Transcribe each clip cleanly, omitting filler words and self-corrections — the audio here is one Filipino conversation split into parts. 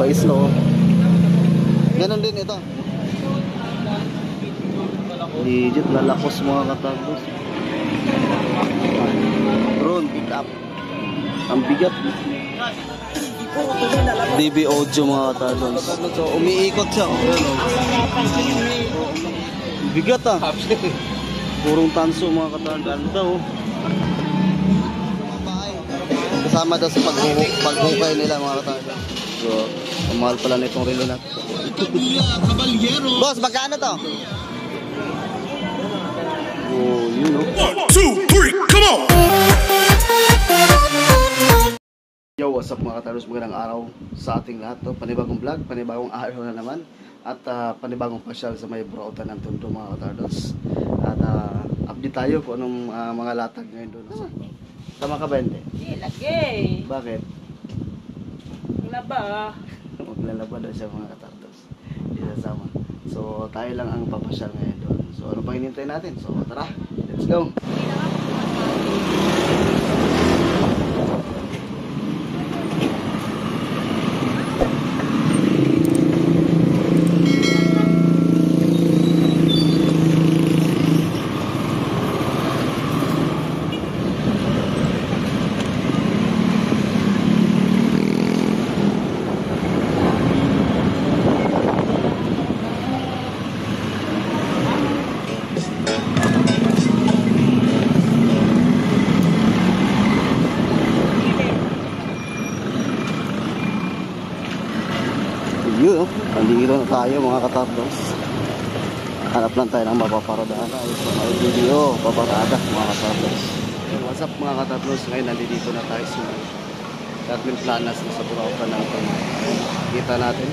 Mais no. Ganon din ito. Legit lalakos mga katagos. Drone pick up. Ang bigat. DB audio mga katagos. So umiikot siya. Bigat ah. Purong tanso mga katagos. Ganda oh. Kasama daw sa paghukay nila mga katagos. So, ang mahal pala nitong relo na. Boss, magkano to? Oh, you know. 1, 2, 3, come on! Yo, what's up mga kataros? Magandang araw sa ating lahat to. Panibagong vlog, panibagong araw na naman. At panibagong pasyal sa may burautan ng Tondo mga kataros. At update tayo kung anong mga latag ngayon doon. Tama ka ba hindi? Hindi, lagi. Bakit? Laba. Maglalaba daw siya mga kataros. Hindi sasama. So tayo lang ang papasyal ngayon doon. So ano pa hinintay natin? So tara, let's go! Yun, nandito na tayo mga katardos. Hanap lang tayo ng mapaparadaan. Ayos na may video, paparada mga katardos. What's up mga katardos? Ngayon nandito na tayo sa Carmen Planas na sa burautan natin. Kita natin.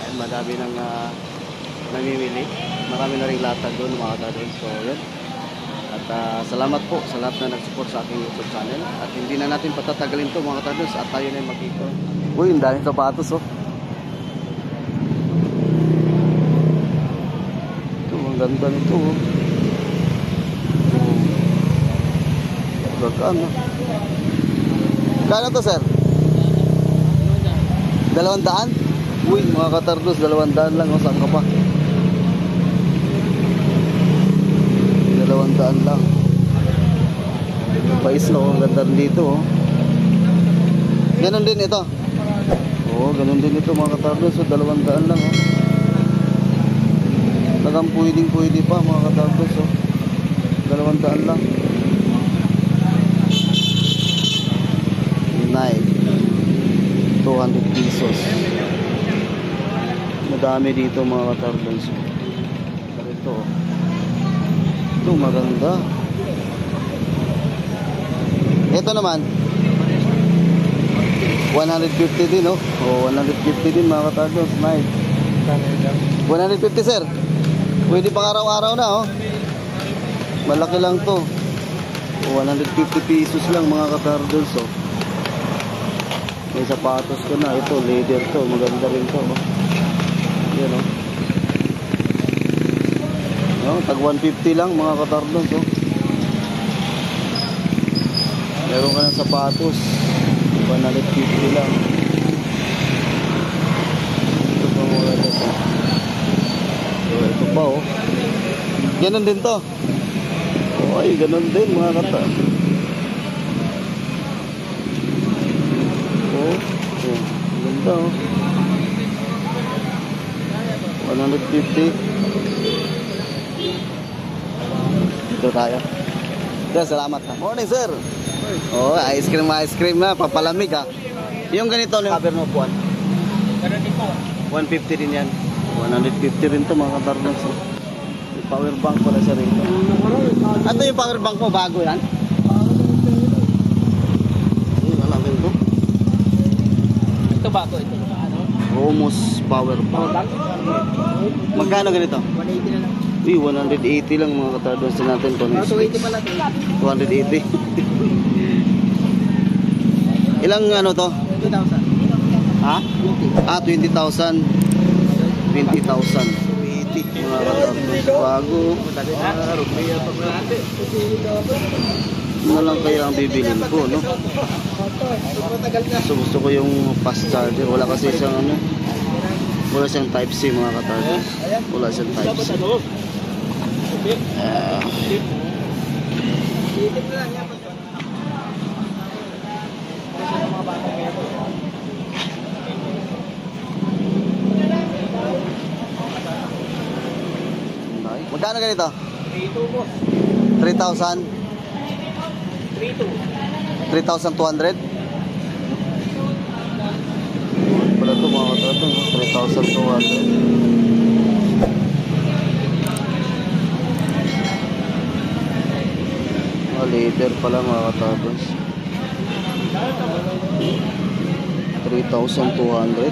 Ayun, madami nang namimili. Marami na rin latag doon mga katardos. So yun. At salamat po sa lahat na nag-support sa aking YouTube channel. At hindi na natin patatagalin to mga katardos. At tayo na yung makikita. Uy, ang daming sapatos oh. Ang ganda nito oh. Gagana. Kano to sir? 200? Uy mga katardos, 200 lang oh. Saan ka pa? 200 lang. Pais no, ang ganda dito oh. Ganon din ito. Oh, ganon din ito mga katardos. So 200 lang oh. Talagang pwede pa mga katardos oh. 200 lang. Knife 200 pesos. Madami dito mga katardos. Ito oh. Ito maganda. Ito naman 150 din oh. Oh, 150 din mga katardos. Knife 150 sir. Pwede pang araw-araw na oh. Malaki lang to. 150 pesos lang mga katardos oh. May sapatos ko na. Ito leather to. Maganda rin to oh. Yan oh. Oh, tag 150 lang mga katardos oh. Meron ka ng sapatos 150 lang. Ito pa mura dito. Ito pa oh. Ganon din to. Oh, ay ganon din mga kata. Oh, oh, ganda oh. 150. Dito tayo. Yeah, salamat ha. Morning sir. Oh, ice cream na, papalamig ha. Yung ganito yung cover mo po. 150 din yan. 150 rin to mga katardos. May power bank pala siya rin. Ano yung power bank mo? Bago yan? Alam ko. Ito bago, ito. Romos power bank. Magkano ganito? 180 na lang. Uy, 180 lang mga katardos natin. 280 pala. 280. Ilang ano to? 20,000. Ha? 20,000. 20,000. 80 mga katardos. Bago. Ano lang kaya ang bibilin ko, no? Gusto ko yung fast charger. Wala kasi siyang ano. Wala siyang type C mga katarders. Wala siyang type C. Magkano ganito? 3,000? 3,200? Wala ito mga katarders. 3,200. Leader pala mga katarders. 3,200.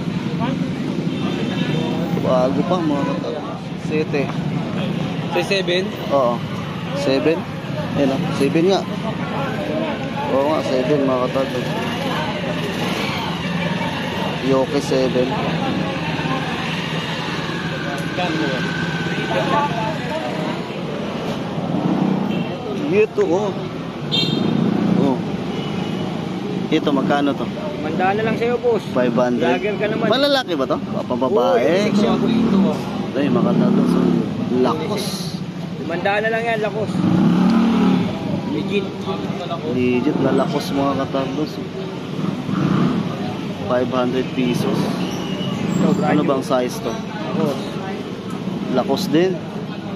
Bago pa mga katarders. 7. Sa 7? Oo. 7. Ayan o. 7 nga. Oo nga, 7 mga katarders. Yoke 7. Ito oh. Oh. Ito magkano to? Mandaan na lang sa'yo, boss. 500. Lager ka naman. Malalaki ba to? Papababae. Ay, maganda to. So, lakos. Mandaan na lang yan, lakos. Legit. Legit na lakos mga katardos. 500 pesos. Ano bang size to? Boss. Lakos din.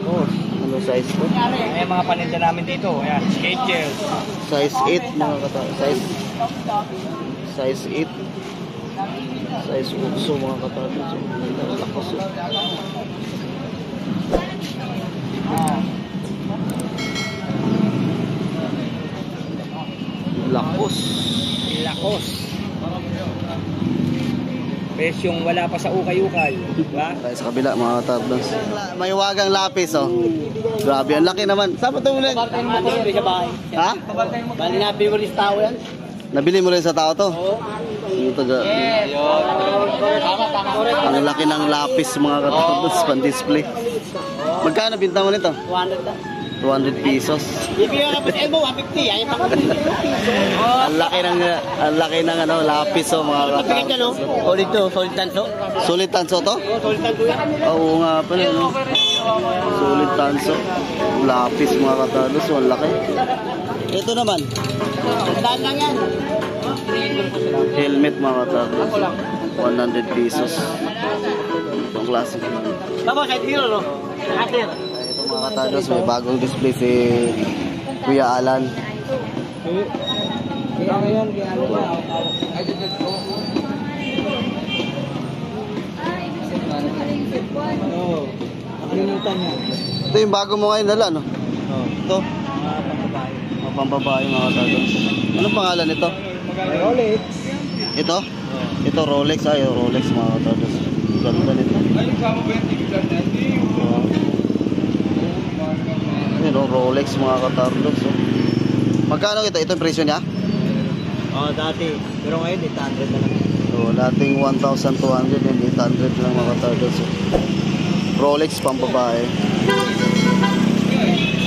Boss. Ano size to? Ayan mga paninda namin dito. Ayan, Skechers. Size 8 mga katardos. Size 8. Size 8 mga katardos. Lakos. Lakos. Lakos. Presyong wala pa sa ukay-ukay. Diba? Tayo sa kabila mga katardos. May wagang lapis oh. Grabe, ang laki naman. Saan ba ito ulit? Kabartay mo ko sa bahay. Ha? Kabartay mo. Bali na, favorite tao yan. Nabili mo rin sa tao to? Oo. Ito ga. Yes. Ang laki ng lapis mga katardos. Pan-display. Magkano binta mo nito? 200 na. 200 pesos. Bibigyan ka pa sa elbow, 150. Ayun pa ko. Ang laki ng ano, lapis oh mga Pagpigit ka, no? katardos. Solid to, solid tanso. Sulit tanso to? Oo, solid tanso yan. Oo nga pala no. Sulit tanso. Lapis mga katardos. Ang laki. Ito naman. Tandaan lang yan. Helmet mga katardos. Ako lang. 100 pesos. Itong klase. Tapos, kahit hero, no? Atir. Ito mga katardos, may bagong display si Kuya Alan. Kaya ngayon, kaya ano ba? Oo. Nakalimutan niya. Ito yung bago mo ngayon dala, no? Oo. Ito. Mga pambabae mga katardos. Anong pangalan nito? Rolex. Ito? Ito Rolex. Ay, Rolex mga katardos. Ganda nito. Yun, Rolex mga katardos. Magkano ito? Ito yung presyo niya? Oo, dati. Pero ngayon, 800 na lang. So, dating 1,200 and 800 lang mga katardos. Rolex pambabae.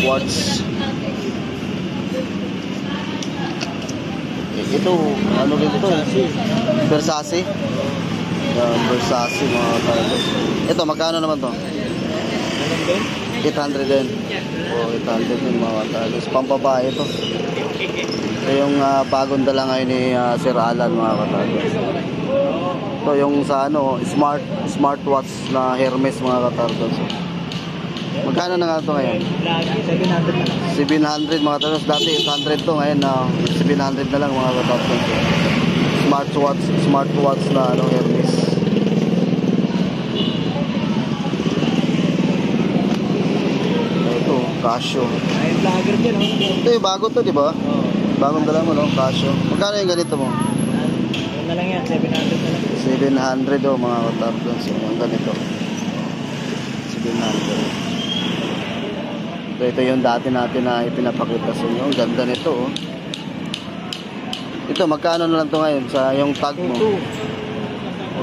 Quartz. Ito, ano rin ito? Versace. Versace mga katardos. Ito, magkano naman to? 800 din. Oh, 800 din mga katardos. Pambabae ito. Ito yung bagong dala ngayon ni Sir Alan mga katardos. Ito yung sa ano, smartwatch na Hermes mga katardos. Magkano na nga ito ngayon? 700 na lang. 700 mga katardos. Dati 800 to, ngayon 700 na lang mga katardos. Smartwatch na ano, Hermes. Ito, Casio. Ay, vlogger din, no? Ito yung bago to, di ba? Oo. Bagong dala mo, no? Casio. Magkano yung ganito mo? Ano na lang yan, 700 na lang. 700 oh, mga katardos. So, yung ganito. 700. Ito yung dati natin na ipinapakita sa inyo. Ang ganda nito, oh. Ito, magkano na lang to ngayon sa yung tag mo?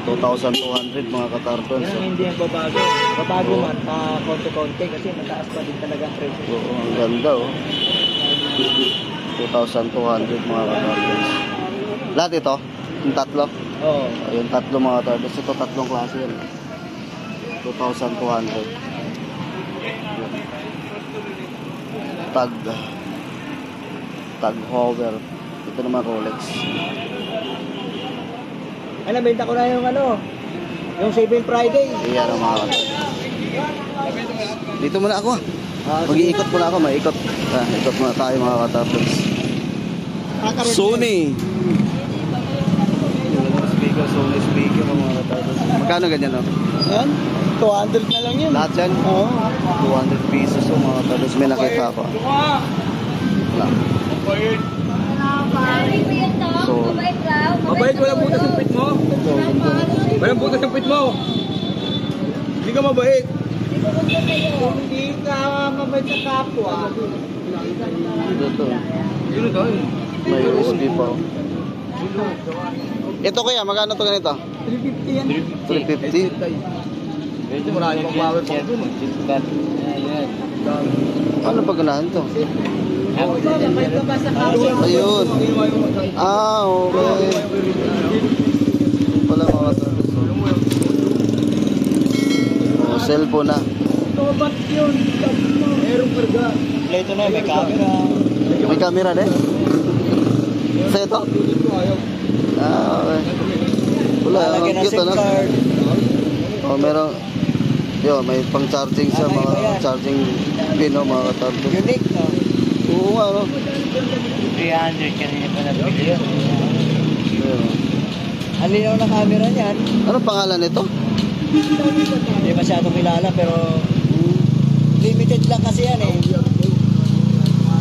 2,200 mga katardos. Yan ang hindi yung babago. Babago man, konti-konti kasi mataas pa din talaga ang presyo. Oo, ang ganda, oh. 2,200 mga katardos. Lahat ito? Yung tatlo? Oo. Yung tatlo mga katardos. Ito tatlong klase yan. 2,200. Tag Heuer. Ito naman Rolex. Ay, nabenta ko na yung ano, yung 7 Friday. Iyan ang mga katardos. Dito muna ako. Mag-iikot muna ako, maikot. Ikot muna tayo mga katardos. Sony. Sony speaker mga katardos. Magkano ganyan no? Yan, 200 na lang yun. Lahat yan? Oo. 200 pesos so mga katardos. May nakita ako. Wala. So, Mabait, walang butas yung pit mo. Walang butas yung pit mo. Hindi ka mabait. Hindi ka mabait sa kapwa. ito. Yun ito. May USB pa. Ito kaya, magkano to ganito? 350 yan. 350? Medyo marami pang power pa dun. Paano pag ganahan to? Mabait ka ba sa kapwa? Ayun. Okay. Wala mga katardos. Cellphone na. Ba't yun? Merong karga. Ito na, may camera. May camera din? Sa ito? Okay. Wala, ang cute ano? Meron. Yo, may pang charging siya, mga charging pin o mga katardos. Unique, no? Oo nga, no? 300 kanina pa nabili yun. Ayun. Ang linaw na camera niyan. Anong pangalan nito? Hindi masyado kilala pero limited lang kasi yan eh.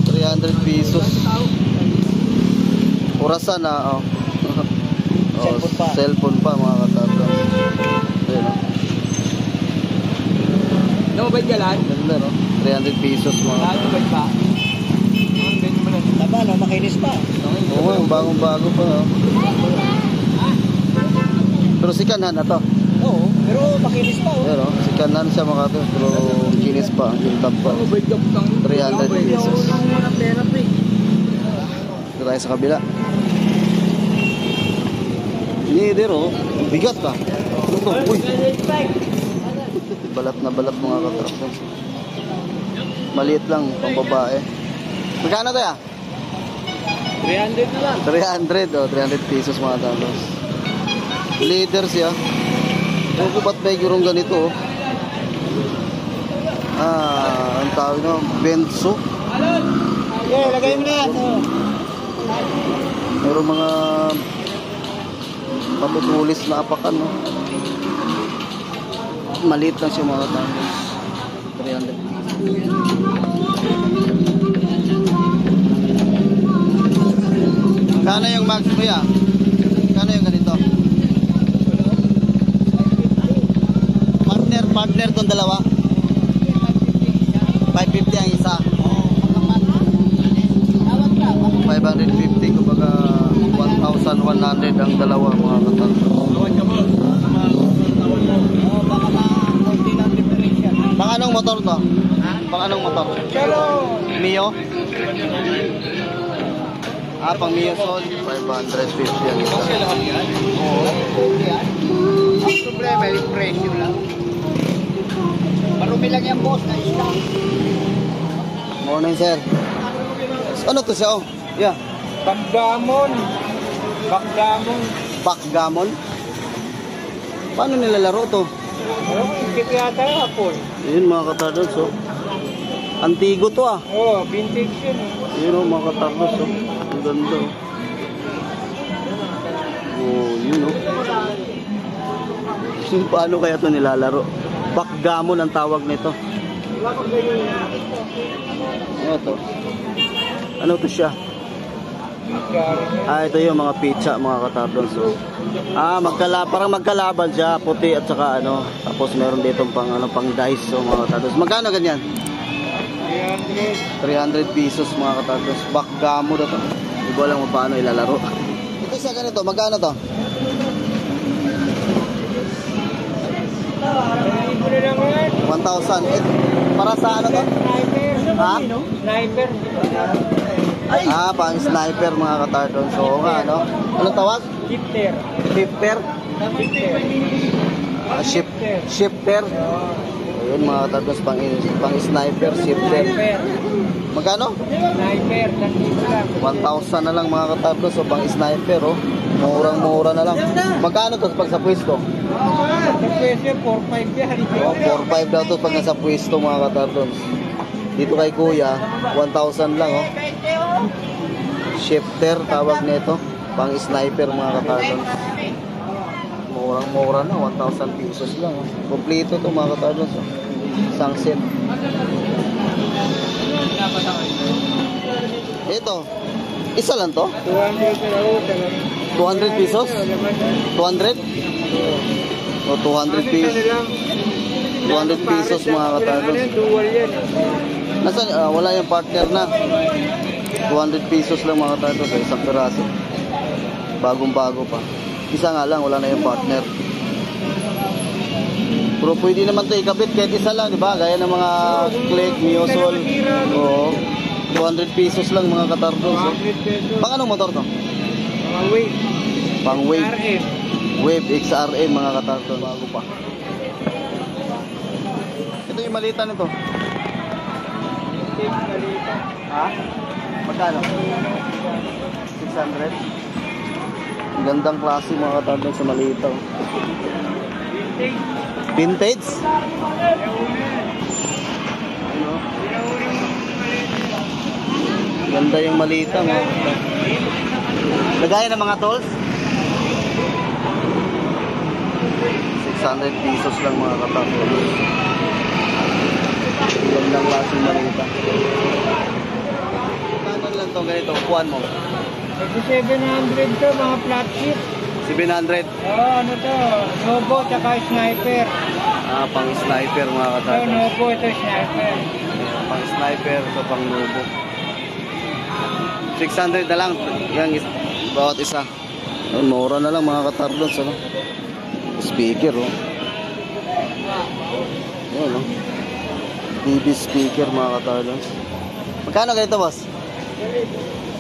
300 pesos. Orasan na, oh. Cellphone pa. Cellphone pa, mga katardos. Ayun, oh. Namabait ka lang? Ganda, no? 300 pesos, mga Namabait pa? Tama, no? Makinis pa. Oo, yung bagong-bago pa, oh. Pero si Kanan na to. Oo, pero makinis pa. Oh. Pero si Kanan siya mga to. Pero kinis pa, yung tab pa. 300 pesos. Ito tayo sa kabila. Neither, oh. Bigat ka. Uy. Balat na balat mga katardos. Maliit lang, pang babae. Magkano to ya? 300 na lang. 300, oh. 300 pesos mga katardos. Leader siya. Ewan ko ba't may gurong ganito, oh. Ang tawag na, Benzo. Yeah, lagay mo na yan. Meron mga paputulis na apakan, no? Maliit lang siya mga katardos. 300 pesos. Kano yung max mo ya? Kano yung ganito? Partner tong dalawa. 550 ang isa. 550 kumbaga 1,100 ang dalawa mga katardos. Pang anong motor to? Pang anong motor? Mio? Pang Mio Sol 550 ang isa. Ang problema yung presyo lang. Marumi lang yung boss na isla. Morning sir. Ano to siya, oh? Yeah. Backgammon. Backgammon? Paano nilalaro to? Hindi yata hapon. Yun mga katardos, oh. Antigo to, ah. Oo, vintage yun. Yun, oh, mga katardos, oh. Ang ganda, oh. Oh, yun, oh. Paano kaya to nilalaro? Backgammon ang tawag nito. Ano to? Ano to siya? Ito yung mga pizza, mga katardos, oh. Parang magkalaban siya, puti at saka ano. Tapos meron dito pang dice, so mga katardos. Magkano ganyan? 300 pesos mga katardos. Backgammon na to. Hindi ko alam kung paano ilalaro. Ito siya ganito, magkano to? 1,000. Para sa ano to? Ha? Sniper. Pang sniper mga katardos. So nga, no? Anong tawag? Shifter. Shifter? Shifter. Shifter. Ayun mga katardos, pang sniper, shifter. Sniper. Magkano? Sniper. 1,000 na lang mga katardos, so pang sniper, oh. Murang-mura na lang. Magkano to pag sa pwesto? Sa presyo, 4-5 yan. Oh, 4,500 daw to pag nasa pwesto mga katardos. Dito kay kuya, 1,000 lang, oh. Shifter, tawag nito. Pang sniper mga katardos. Murang-mura na, 1,000 pesos lang, oh. Kompleto to mga katardos, oh. Isang set. Ito, isa lang to? 200 pesos? 200? O, 200 pesos. 200 pesos mga katardos. Dual yan. Nasaan? Wala yung partner na. 200 pesos lang mga katardos. Isang peraso. Bagong-bago pa. Isa nga lang, wala na yung partner. Pero pwede naman ito ikabit kahit isa lang, di ba? Gaya ng mga click, Miosol. Oo. 200 pesos lang mga katardos. Oh. 200 pesos. Pang anong motor to? Mga wave. Pang Wave. RM. Wave XRM mga katardos. Bago pa. Ito yung malita nito. Malita. Ha? Magkano? 600. Gandang klase mga katardos sa malita. Oh. Vintage? Ano? Ganda yung malita mo. Lagaya ng mga tools? 600 pesos lang mga katardos. Gandang klaseng malita. Kano lang to ganito? Upuan mo? 700 to, mga flat sheet. 700. Ano to? Nobo, tsaka sniper. Pang sniper mga Ito, katardos. Nobo, ito sniper. Pang sniper, so pang nubo. 600 na lang. Yan, bawat isa. Ayun, mura na lang mga katardos. Ano? Speaker, oh. Ayun, oh. TV speaker mga katardos. Magkano ganito, boss?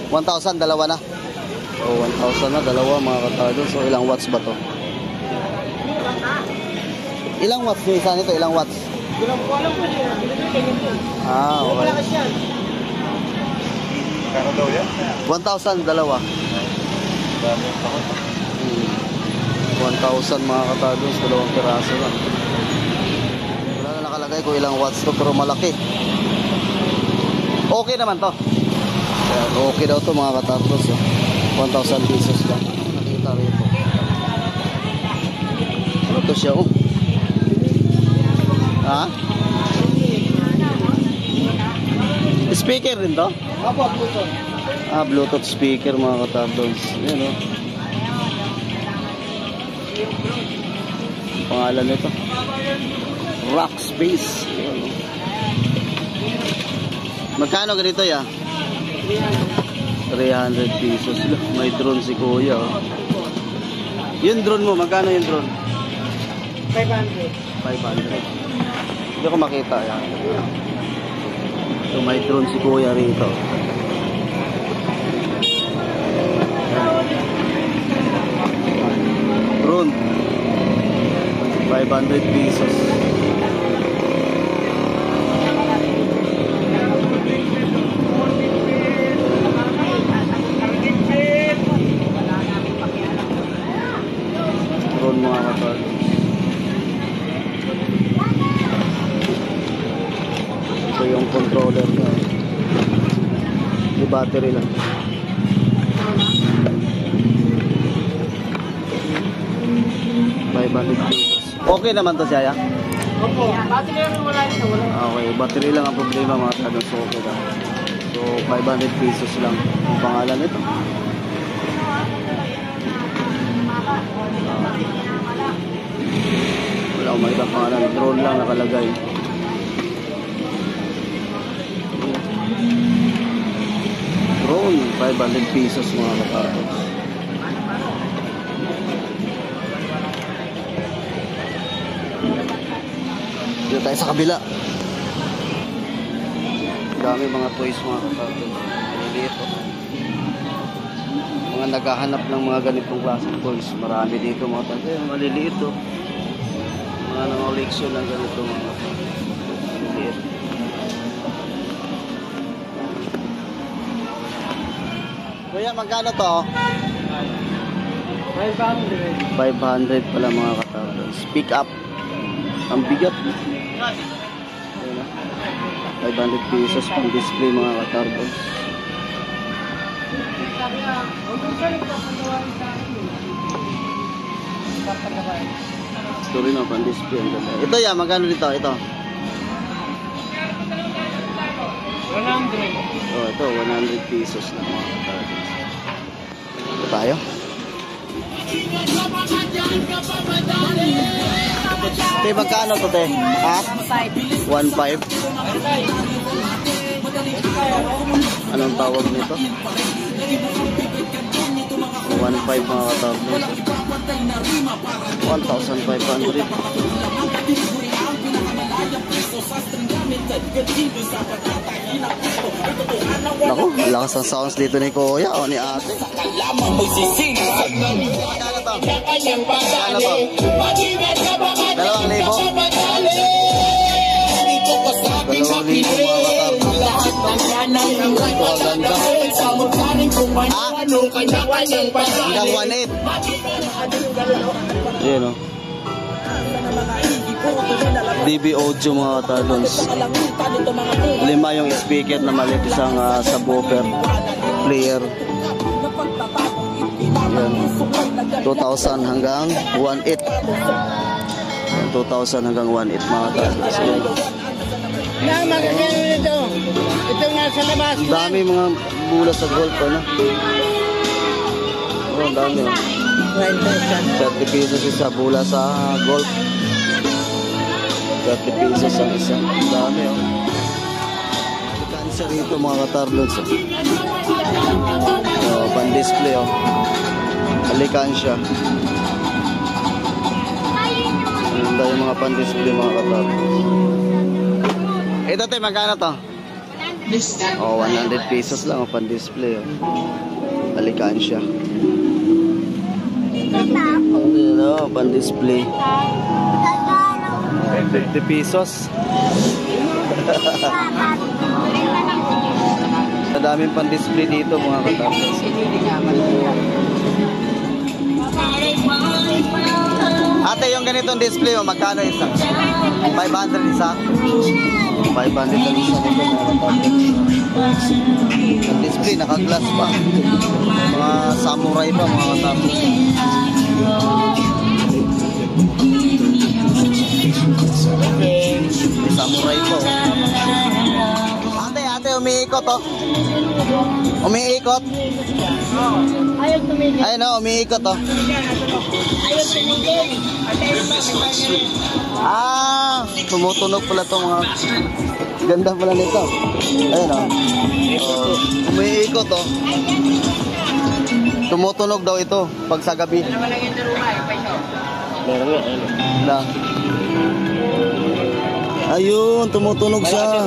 1,000, dalawa na. Oh, 1,000 na, dalawa mga katardos. So, ilang watts ba to? Ilang watts yung isa nito? Ilang watts? Alam po siya. Okay. Malakas yan. Kano daw yan? 1,000, dalawa. 1,000 mga katardos, dalawang piraso lang. Wala na nakalagay kung ilang watts to, pero malaki. Okay naman to. Ayan, okay daw to mga katardos. 1,000 pesos lang. Nakita rito. Ano to siya? Oh. Ha? Speaker rin to? Opo, Bluetooth. Bluetooth speaker mga katardos. Yan, oh. Pangalan nito Rock Space. Yan, oh. Magkano ganito ya? 300 pesos. May drone si kuya, oh. Yung drone mo, magkano yung drone? 500. 500. Hindi ko makita yan. So may drone si kuya rito. Drone 500 pesos. Drone mga katardos. Ito yung controller niya. Di battery lang. Okay naman to siya, ya? Opo, battery lang wala nito. Okay, battery lang ang problema mga katardos. So, okay lang. So, 500 pesos lang ang pangalan nito. Wala akong makita ang pangalan. Drone lang nakalagay. Drone, 500 pesos mga katardos. Dito tayo sa kabila. Dami mga toys mga katardos. Maliliit, oh. mga naghahanap ng mga ganitong klaseng toys. Marami dito mga tatay. Maliliit to. Mga nang-collection ng ganito mga maliliit. Kuya, magkano to? 500. 500 pala mga katardos. Pick up. Ang bigat. Ayan na. 500 pesos pang display mga katardos. Ito rin ang pang display. Ang ganda. Ito yan, magkano dito? Ito. 100. Oh, ito 100 pesos na mga katardos. Ito tayo. Te, magkano to, te? Ha? 1.5. Anong tawag nito? 1.5 mga katardos. 1,500. Naku, lakas ang sounds dito ni Kuya o ni Ate. Magkano to? Magkano to? 2,000? 2,000 mga katardos. Hanggang 1.8. Ayan o. DB audio mga katardos. 5 yung speaker na maliit, isang subwoofer player. Yan. 2,000 hanggang 1.8. 2,000 hanggang 1.8 mga katardos. Ito nga sa labas. Ang dami mga bula sa golf, ano? Oh, ang dami. 30 pesos isa bula sa golf. 30 pesos ang isa. Ang dami, oh. Cancer rito mga katardos. Oh, pan-display, oh. Alikansya. Ang dami mga pan-display mga katardos. Ito, te, magkano to? Oh, 100 pesos lang ang pan-display, oh. Alikansya. Ano, pan-display. 50 pesos. Madaming pan-display dito mga katardos. Ate, yung ganitong display mo, magkano isa? 500 isa? 500 ang isa nito mga katardos. Ang display, naka-glass pa. Mga samurai pa mga katardos. May samurai po. Ate, umiikot, oh. Umiikot. Ayaw tumigil. Ayun, oh, umiikot, oh. Ayaw tumigil. Tumutunog pala ito mga... Ganda pala nito. Ayun, oh. Umiikot, oh. Tumutunog daw ito pag sa gabi. Lang. Ayun, tumutunog siya.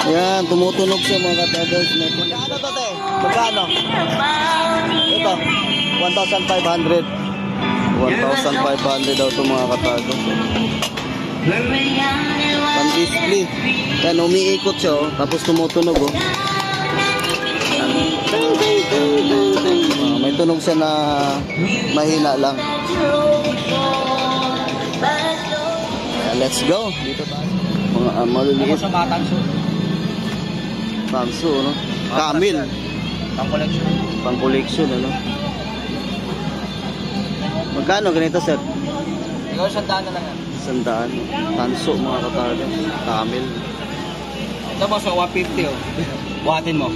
Yan, tumutunog siya mga katardos. Magkano to, te? Magkano? Ito, 1,500. 1,500 daw ito mga katardos. Pan-display. Yan, umiikot siya, oh. Tapos tumutunog, oh. May tunog siya na mahina lang. Let's go. Dito tayo. Mga maliliit. Tanso, no? Camel. Pang collection, ano? Magkano ganito, sir? Ikaw, 100 na lang yan. 100. Tanso, mga katardos. Camel. Ito, boss, 150, oh. Buhatin mo.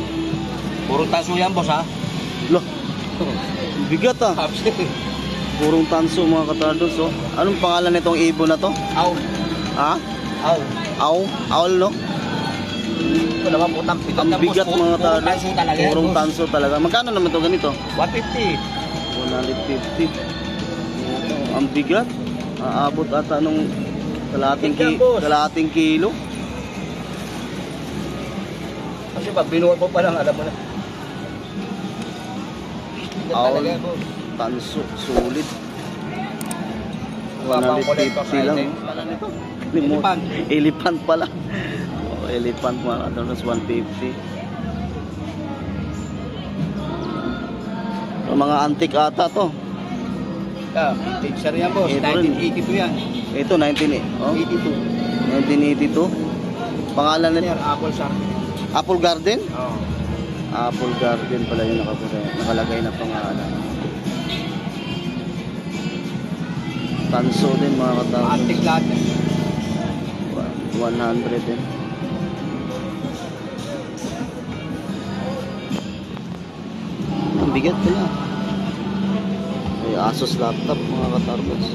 Puro taso yan, boss, ha? Loh, bigat, ah. Purong tanso, mga katardos, oh. Anong pangalan nitong ibon na to? Aw. Ha? Aw. Owl? Owl, no? Ito naman, putang pitot Ang na, bigat, boss. mga Puro katardos. tanso talaga yan, Purong boss. tanso talaga. Magkano naman to ganito? 150. 150. Ang bigat. Aabot ata nung kalahating kilo. Kasi pag binuhat mo pa lang, alam mo na. Owl. talaga, boss. Tanso, sulit. Babang collector 150 lang. item. Elephant. Elephant pala. Oh, elephant mga katardos, 150. So, mga antique ata to. Ah, vintage siya rin yan, boss. Ito rin. 1982 yan. Ito, 1982. Pangalan nila? Yan, Apple Shark. Apple Garden? Oo. Apple Garden pala yung nakalagay na pangalan. Tanso din mga katardos. Antique lahat yan. 100 din. Ang bigat pala. May Asus laptop mga katardos.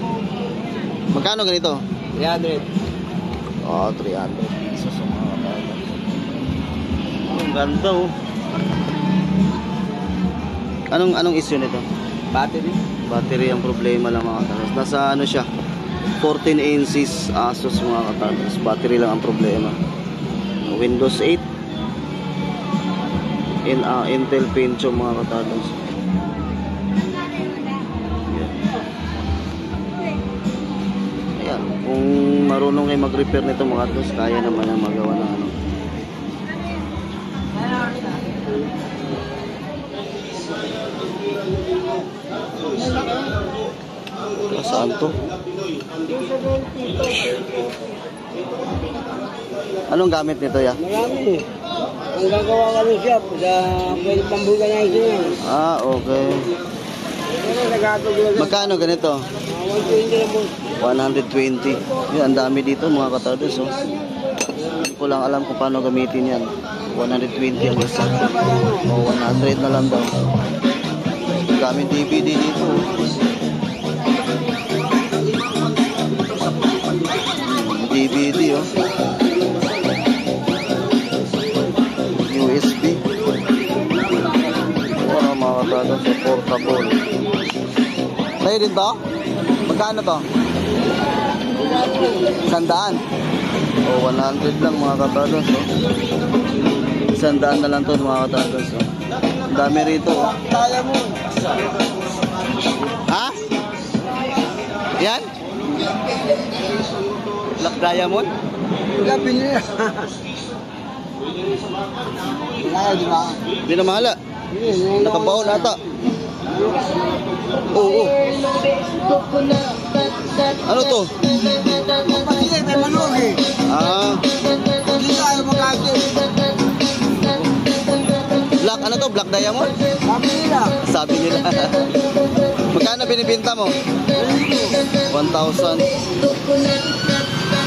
Magkano ganito? 300. Oh, 300 pesos mga katardos. Ang ganda oh. Anong issue nito? Battery. Battery ang problema lang mga katardos. Nasa ano siya? 14 inches Asus mga katardos. Battery lang ang problema. Windows 8. Intel Pentium mga katardos. Ayan. Kung marunong kayo mag-repair nito mga katardos, kaya naman ang magawa ng ano. Saan to? Anong gamit nito ya? Marami. Ang gagawa ka rin siya, pwede pambuga na ito yan. Ah, okay. Magkano ganito? 120 lang po. 120. Yun, ang dami dito mga katardos. Oh. Hindi ko lang alam kung paano gamitin yan. 120 ang isa. O 100 na lang daw. Gamit DVD dito. DVD oh. USB. Wala mga katardos. Portable. Sa'yo din to? Magkano to? 100. O 100 lang mga katardos. Oh. 100 na lang to mga katardos. Oh. Ang dami rito. Oh. Ha? Yan? Black Diamond? Wala, pinili. Wala, di ba? Hindi na mahala. Nakabaon ata. Oo. Ano to? Pagkili, may manong eh. Ah, Hindi tayo magkakil. black ano to? Black Diamond? Sabi nila. Sabi nila. Magkano binibenta mo? 1,000.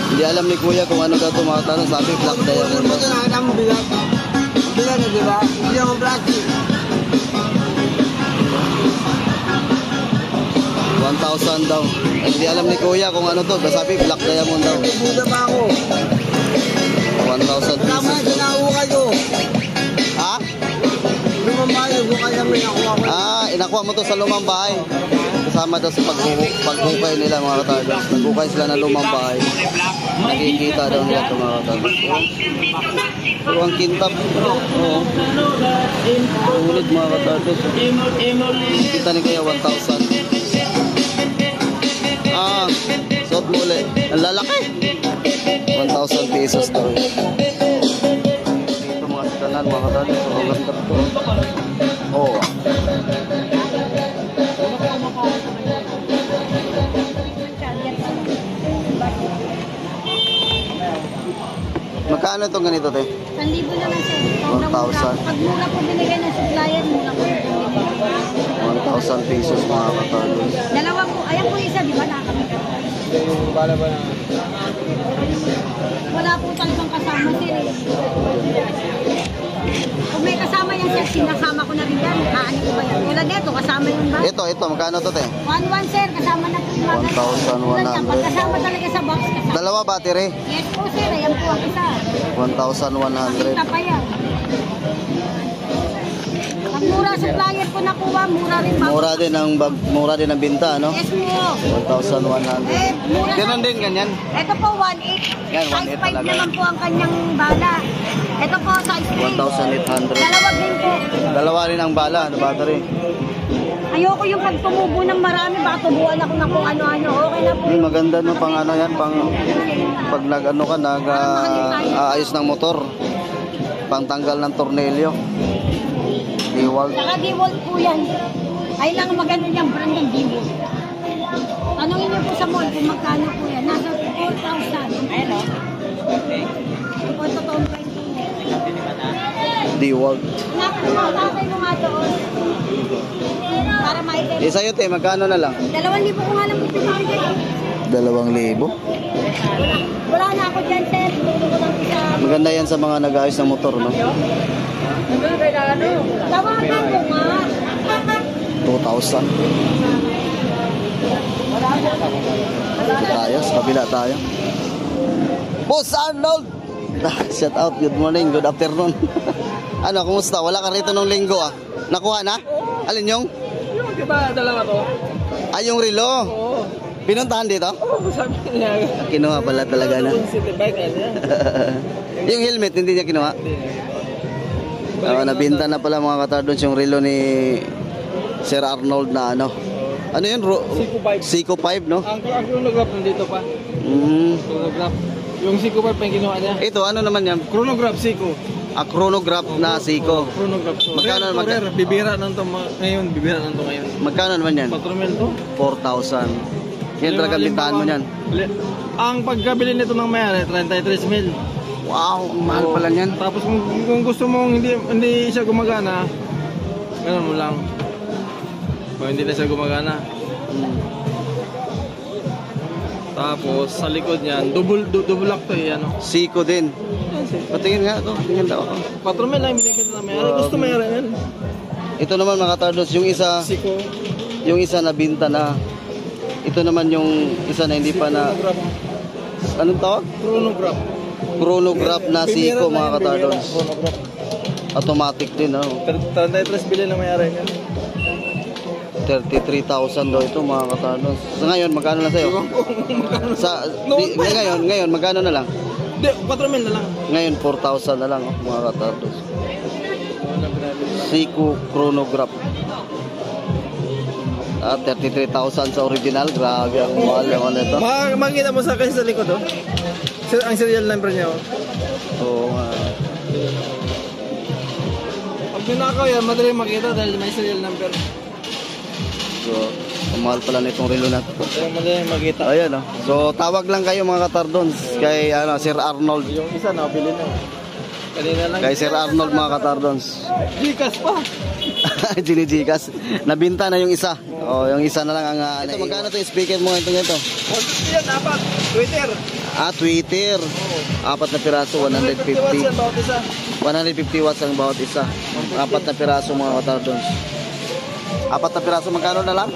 Hindi alam ni Kuya kung ano daw ito mga tanong. Sabi Black Diamond daw. Nakakita mo bilang. Bilang na, di ba? Hindi ako plastic. 1,000 daw. Ay, hindi alam ni Kuya kung ano to. Sabi Black Diamond daw. May buda pa ako. 1,000 Tama pesos. na, sinahukay ko. Ha? Lumang bahay, hukay namin nakuha ko. Ah, inakuha mo to sa lumang bahay. Kasama daw sa paghukay nila mga katardos. Naghukay sila ng lumang bahay. Nakikita daw nila ito mga katardos. Pero ang kintab. Oo. Ulit mga katardos. Kita ni kaya 1,000. Ah, suot mo ulit. Ang lalaki. 1,000 pesos daw. Dito mga sitanan mga katardos. Ang ganda to. Oo. Magkano itong ganito, te? 1,000 naman sir. 1,000. Pag mura po binigay ng supplier, mura po binigay. 1,000 pesos mga katardos. Dalawa po. Ayan po isa, di ba nakamit? Bala ba na? Wala po talagang kasama sir eh. Kung may kasama yan sir, sinasama ko na rin yan. Ano ko ba yan? Tulad dito, kasama yung ba? Ito, magkano to, te? 1,100 sir, kasama na po yung mga. 1,100. Pag kasama talaga sa box, kasama. Dalawa battery. Yes po sir, ayan po ang isa. 1,100. Kita pa yan. Pag mura supplier po nakuha, mura rin ba? Mura din ang binta, no? Yes po. 1,100. Mura. Ganun din, ganyan. Ito po 1,800. Yan, Size 1,800 5 talaga. naman po ang kanyang bala. Ito po size 3. 1,800. Dalawa din po. Dalawa rin ang bala, na battery. Ayoko yung pag tumubo ng marami, baka tubuan ako ng kung ano-ano. Okay na po. Yung maganda no, pang ano yan, pang pag nag-ano ka, nag-aayos ng motor. Pang tanggal ng tornilyo. DeWalt. Saka DeWalt po yan. Ay lang ang maganda niyang brand ng DeWalt. Tanungin niyo po sa mall kung magkano po yan. Nasa 4,000. Ayun o. Okay. O, totoong price po yan. DeWalt. Nakakatay mo nga doon. Para maitay. Eh sa'yo te, magkano na lang? 2,000 ko nga lang po pinakita. 2,000. Wala na ako dyan, sir. Tulong ko lang isa. Maganda yan sa mga nag-aayos ng motor, no? Tawagan mo nga. 2,000. Tayo, sa kabila tayo. Boss Arnold! Shout out, good morning, good afternoon. Ano, kumusta? Wala ka rito nung linggo ah. Nakuha na? Alin yung? Yung diba dalawa to? Ay, yung relo. Oo. Pinuntahan dito? Oo, sabi niya. Kinuha pala talaga na. City bike yan. Yung helmet, hindi niya kinuha? Nabinta na pala mga katardons yung relo ni Sir Arnold na ano. Ano yun? Seiko 5. Seiko 5, no? Ang chronograph nandito pa. Chronograph. Yung Seiko 5 pa yung kinuha niya. Ito, ano naman yan? Chronograph Seiko. Chronograph na Seiko. Chronograph. So, Magkano naman? Bibira na ito ngayon. Bibira na ito ngayon. Magkano naman yan? 4,000 to? 4,000. Yan talaga bintahan mo yan. Ang pagkabili nito ng mayari, 33,000. Wow, ang mahal pala yan. Tapos kung gusto mong hindi siya gumagana, gano'n mo lang. Kung hindi na siya gumagana. Tapos sa likod niyan, double lock to eh, ano. Seiko din. Patingin nga ito, tingin daw ako. 4,000 lang binigyan ng mayari. Gusto mayari yan. Ito naman mga katardos, yung isa, Seiko. yung isa na binta na. Ito naman yung isa na hindi pa na, anong tawag? Chronograph. Chronograph na Seiko mga katardos. Chronograph. Automatic din, ano. 33 bilhin na mayari yan. 33,000 daw ito mga katardos. Sa ngayon, magkano na sa'yo? Ngayon, magkano na lang? Hindi, 4,000 na lang. Ngayon, 4,000 na lang mga katardos. Seiko Chronograph. 33,000 sa original. Grabe ang mahal naman ito. Makikita mo sa akin sa likod, oh. Ang serial number niya, oh. Oo nga. Pag binakaw yan, madali makita dahil may serial number. So, ang mahal pala nitong relo na ito. Kaya madali makita. Ayan, oh. So, tawag lang kayo mga katardons kay Sir Arnold. Yung isa, napili na. Kanina lang. Kay Sir Arnold mga katardons. Gcash pa. Ginigikas. Nabinta na yung isa. Oh, yung isa na lang ang ito, magkano to yung speaker mo ito? Yan, dapat. Twitter. Twitter. Apat na piraso, 150 watts yan, 150. bawat isa. 150 watts ang bawat isa. Apat na piraso mga katardons. Apat na piraso, magkano na lang?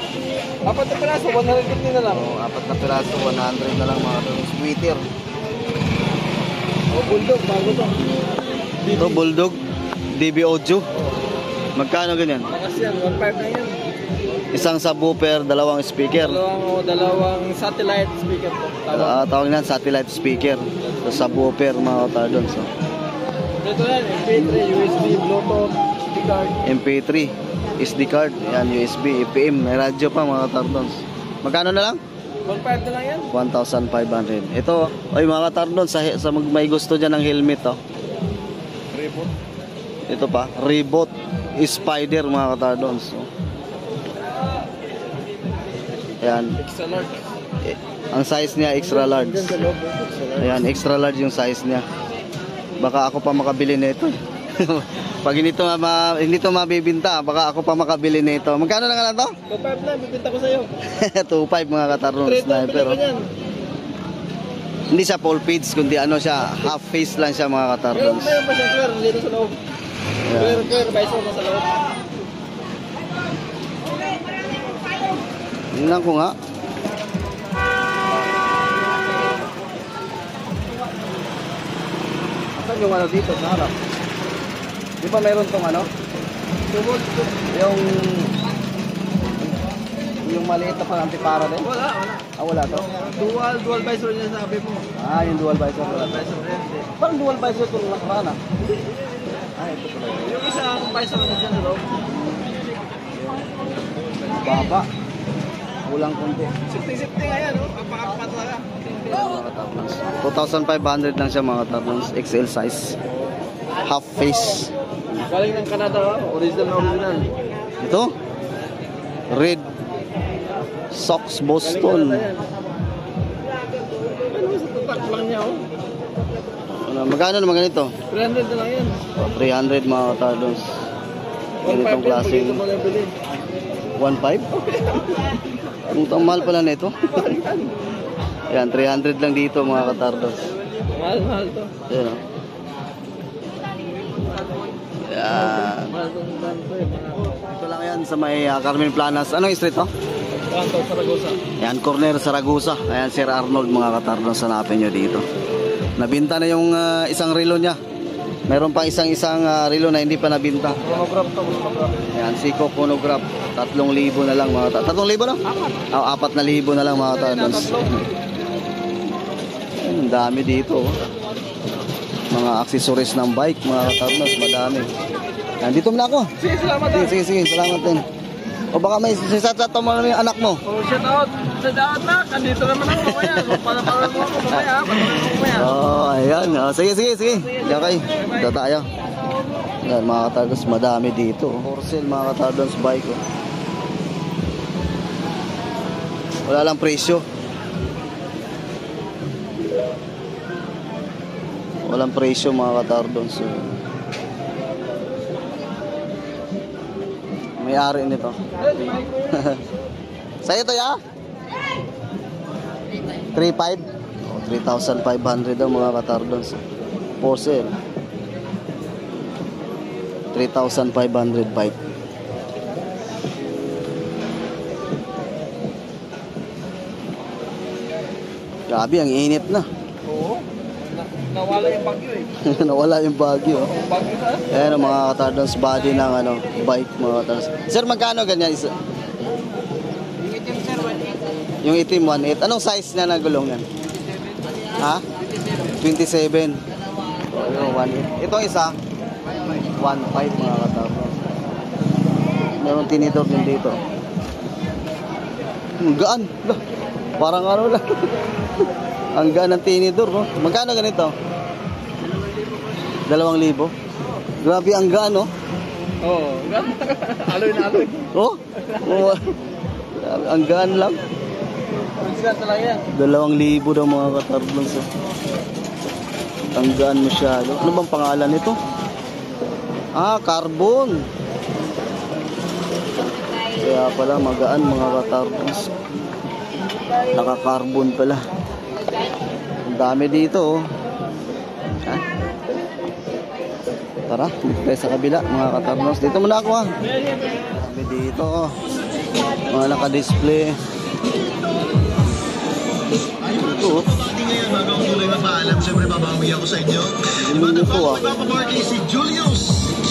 Apat na piraso, 150 na lang. Apat na piraso, 100 na lang mga katardons. Twitter. Bulldog, bago to. Ito, Bulldog. DB Audio. Magkano ganyan? Lakas yan, 1.5 na yan. Isang subwoofer, dalawang speaker. Dalawang satellite speaker po. Tawag na satellite speaker. So, subwoofer mga katardons. So. Ito yan, MP3, USB, Bluetooth, SD card. MP3, SD card, yan, USB, EPM, may radyo pa mga katardons. Magkano na lang? 1.5 na lang yan. 1,500. Ito, ay mga katardons, sa may gusto dyan ng helmet, oh. Reboot. Ito pa, Reebok Spider mga katardons. So. Ayan. Extra large. Ang size niya, extra large. Diyan sa loob, extra large. Ayan, extra large yung size niya. Baka ako pa makabili nito. Pag hindi to mabibinta, baka ako pa makabili nito. Magkano na nga lang to? 2.5 lang, bibinta ko sa'yo. 2.5 mga katarong sniper. Hindi siya full page, kundi ano siya, half face lang siya mga katarong. Mayroon pa siya, square, dito sa loob. Square, visor na sa loob. Tingnan ko nga. Asan yung ano dito sa harap? Di ba meron tong ano? Yung maliit na pang antipara din? Wala. Wala to? Dual visor niya sabi mo. Yung dual visor. Dual visor yan. Parang dual visor itong nakaraan ito pala. Yung isa, visor na dyan sa loob. Baba. Kulang konti. Safety nga yan, no? Kapakapat talaga. Mga katarnons. 2,500 lang siya mga katarnons. XL size. Half face. Galing ng Canada, original na original. Ito. Red Sox Boston. Ano sa tutak lang niya, oh? Magkano naman ganito? 300 na lang yan. 300 mga katarnons. Ganitong klaseng 1.5? Ang mahal pala na ito. Ayan, 300 lang dito mga katardos. Mahal to. Ayan o. Ayan. Ito lang yan sa may Carmen Planas. Anong street to? Kanto, Saragosa. Ayan, corner Saragosa. Ayan, Sir Arnold mga katardos. Hanapin nyo dito. Nabinta na yung isang relo niya. Meron pang isang relo na hindi pa nabinta. Monograph to, monograph. Ayan, Seiko Phonograph. 3,000 na lang mga katardos. 3,000 no? 4,000 na lang mga katardos. Ang dami dito. Mga accessories ng bike mga katardos. Madami. Nandito muna ako. Sige, salamat. Sige. Salamat din. O baka may sisat-sat mo na yung anak mo. Oh, shout out na. Andito naman ako mamaya. Para mo ako mamaya. Oh, ayan. Sige. Okay. Dito tayo. Ayan, mga katardos. Madami dito. For sale mga katardos bike. Oh. Wala lang presyo. Walang presyo mga katardos. So, may-ari nito. Sa'yo to ya? 3,500? Oh, 3,500 daw mga katardos. For sale. 3,500 bike. Grabe, ang init na. Oo. Nawala yung bagyo eh. Nawala yung bagyo. Bagyo na? Ayan ang mga katardos body ng bike mga katardos. Sir, magkano ganyan isa? Yung itim sir, 1.8. Yung itim 1.8. Anong size na nagulong yan? Ha? 27. Ayun, 1.8. Ito isa 1.5 mga katardos. Meron tinidor din dito. Ang gaan. Parang ano lang. Ang gaan ng tinidor, no? Magkano ganito? 2,000. Grabe ang gaan, no? Oo. Aloy na aloy. Oh? Oh. Ang gaan lang. Original talaga yan. 2,000 daw mga katardos. Ang gaan masyado. Ano bang pangalan nito? Carbon. Kaya pala magaan mga katardos. Naka-carbon pala. Ang dami dito, oh. Ha? Tara, dito tayo sa kabila, mga katarnos. Dito muna ako, ha. Dami dito, oh. Mga naka-display. Ito, oh. Ngayon, bago ako tuloy mapaalam, siyempre babawi ako sa inyo. Yung ito, ah. Nagpapaparty si Julius,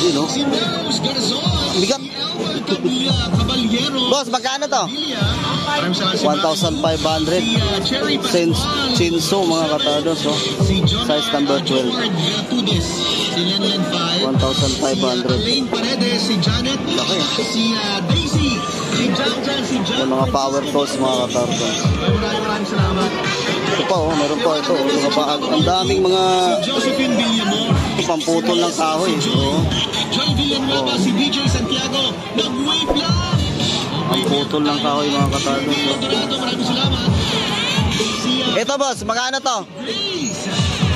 Yun, oh. si Meros Garzon, Bigat. si Elmer Caballero, Boss, magkano to? Villa, maraming salamat si 1,500. Cherry Chinso, mga katardos, oh. si John Size number 12. Gratudes, si Lenlen 5, 1,500. Lane Paredes, si Janet, Laki. si Daisy, si Jan, si John. Yung mga power tools, mga katardos. Maraming salamat. Ito pa, oh. Meron pa ito. Mga pa, ang daming mga Josephine Villamor, pamputol ng kahoy. Oh. John Villanueva, si DJ Santiago, nag-wave lang. Ang putol ng kahoy, mga katardos. Oh. Dorado, maraming salamat. Si Ito, boss, magkano to? Grace,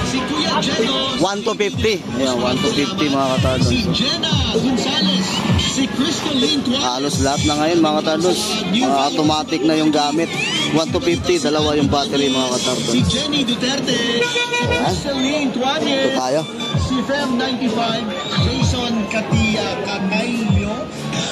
si Kuya Jeno, 1 to 50. Ayan, 1 to 50, mga katardos. si Jenna Gonzalez, si Crystalline Tuan, Halos lahat na ngayon, mga katardos. Automatic na yung gamit. 1 to 50, dalawa yung battery, mga katardos. si Jenny Duterte, si Crystalline Ito Tuanes, tayo. si Fem95, Jason Kakaylio,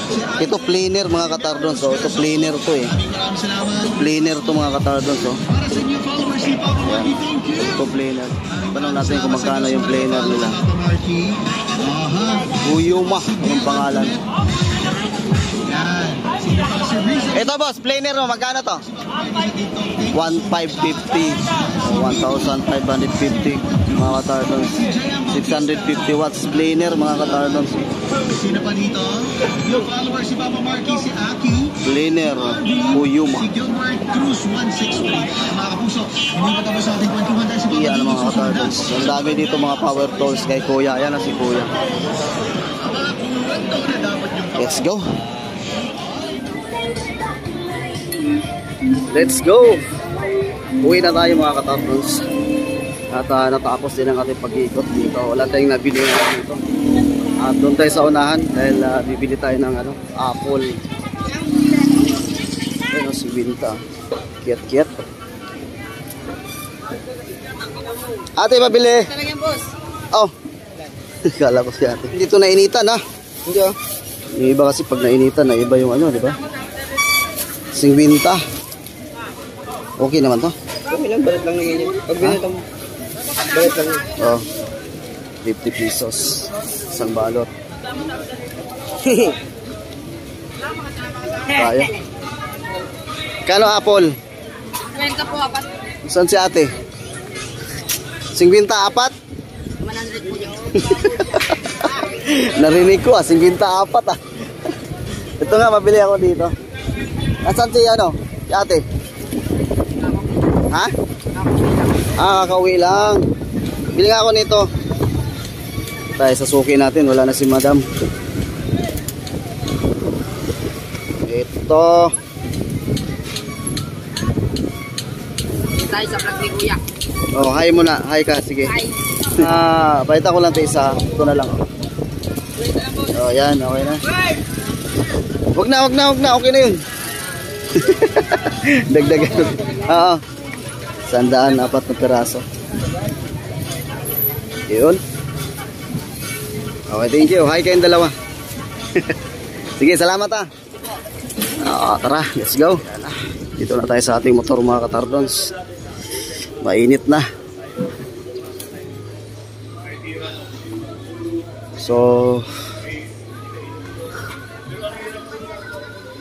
si Ito planer, mga katardos. Oh. Ito planer to, eh. maraming salamat. Planer to, mga katardos. Oh. Para sa new followers, si Papa Marky, thank you. Ito planer. Tanong natin kung magkano yung planer nila. Papa Marky. Aha. Uyuma, yung pangalan. Yan. Sino pa si Rizal? Ito, boss, planer mo, magkano to? 1,550. 1,550, mga katardos. 650 watts planer, mga katardos. Sino pa dito? New followers, si Papa Marky, si Aki. Cleaner Puyuma. Si Gilbert Cruz 163. Mga kapuso, hindi matapos sa ating kwentuhan dahil si Iyan mga ka-turtles. Ang dami dito mga power tools kay Kuya. Ayan na si Kuya. Let's go. Let's go. Uwi na tayo mga ka-turtles. At natapos din ang ating pag-iikot dito. Wala tayong nabili dito. At doon tayo sa unahan dahil bibili tayo ng apple. Ayun, si Binta. Kiat-kiat. Ate, mabili. Oh. Kala ko si ate. Dito nainitan ha. Hindi oh. Yung iba kasi pag nainitan, na iba yung di ba? Sing Binta. Okay naman to. Okay lang, balat lang nangyayari. Pag binita mo, balat lang. Oh. 50 pesos. Isang balot. Tayo. Kano apple? 20 po, apat. Saan si ate? 50 apat? 100 po yun. Narinig ko 50 apat ah. Ito nga, mabili ako dito. Nasaan si si ate? Ha? Kakauwi lang. Bili nga ako nito. Tayo sa suki natin, wala na si madam. Ito. Tayo sa vlog ni Kuya. Oh, hi muna. Hi ka, sige. Hi. Pakita ko lang ito isa. Ito na lang. Oh, yan, okay na. Wag na. Okay na yun. Dagdagan. Oo. 100, 4 na piraso. Yun. Okay, thank you. Hi kayong dalawa. Sige, salamat ah. Tara, let's go. Dito na tayo sa ating motor mga katardons. Mainit na. So,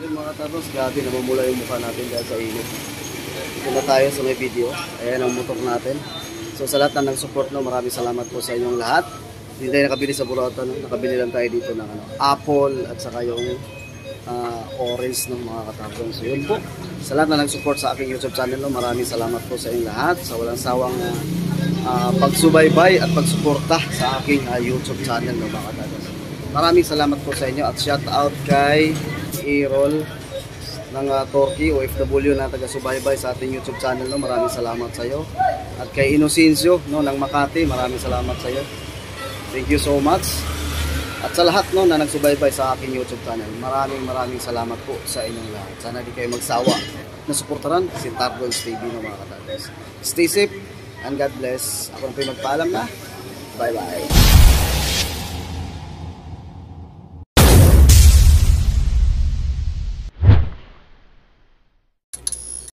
yun mga katardons, grabe namumula yung mukha natin dahil sa init. Dito na tayo sa may video. Ayan ang motor natin. So sa lahat na nag-support, maraming salamat po sa inyong lahat. Hindi tayo nakabili sa Burautan, nakabili lang tayo dito ng apple at saka yung orange ng mga katapon. So yun po, sa lahat na nag-support sa aking YouTube channel, maraming salamat po sa inyong lahat sa walang sawang pagsubaybay at pagsuporta sa aking YouTube channel mga katapon. Maraming salamat po sa inyo at shout out kay Errol ng Turkey, OFW na taga-subaybay sa ating YouTube channel. Maraming salamat sa iyo. At kay Inocencio ng Makati, maraming salamat sa iyo. Thank you so much. At sa lahat na nagsubaybay sa aking YouTube channel, maraming salamat po sa inyong lahat. Sana di kayo magsawa na suportaran si Tardons TV mga katapos. Stay safe and God bless. Ako na po magpaalam na. Bye bye.